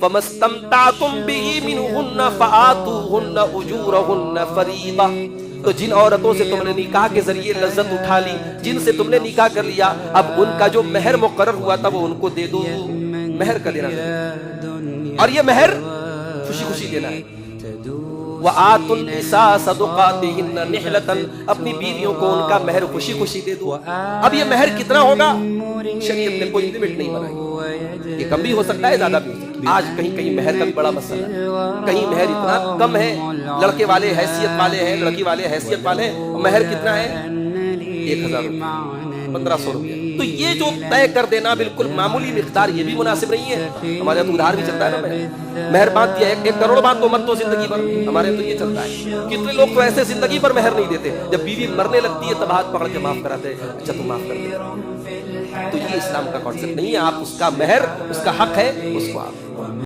فَمَسْتَمْتَعْتُمْ بِهِ مِنْهُنَّ فَآتُوهُنَّ أُجُورَهُنَّ فَرِيضَةً، تو جن عورتوں سے تم نے نکاح کے ذریعے لذت اٹھا لی، جن سے تم نے نکاح کر لیا، اب ان کا جو مہر مقرر ہوا تھا وہ ان کو دے دو۔ مہر کا دینا ہے، اور یہ مہر خوشی خوشی دینا ہے۔ وَآتُوا النِّسَاءَ صَدُقَاتِهِنَّ نِحْلَةً، اپنی بیویوں کو ان کا مہر خوشی خوشی دے دو۔ اب یہ مہر کتنا ہوگا؟ شریعت نے کوئی لمٹ نہیں بنائی، یہ کم بھی ہو سکتا ہے، زیادہ بھی ہو سکتا ہے۔ آج کہیں کہیں مہر کا بھی بڑا مسئلہ ہے، کہیں مہر اتنا کم ہے، لڑکے والے حیثیت والے ہیں، لڑکی والے حیثیت والے ہیں، مہر کتنا ہے؟ 1000 روپے، 1500 روپے۔ تو یہ جو طے کر دینا بالکل معمولی مقدار، یہ بھی مناسب نہیں ہے۔ ہمارے تو ادھار بھی چلتا ہے نا، مہر باندھ دیا، 1 کروڑ باندھ دو، مت تو زندگی بھر۔ ہمارے تو یہ چلتا ہے، کتنے لوگ تو ایسے زندگی پر مہر نہیں دیتے، جب بیوی مرنے لگتی ہے تب ہاتھ پکڑ کے معاف کراتے ہیں، اچھا تو معاف کر دے۔ تو یہ اسلام کا کانسیپٹ نہیں ہے، آپ اس کا مہر، اس کا حق ہے، اس کو آپ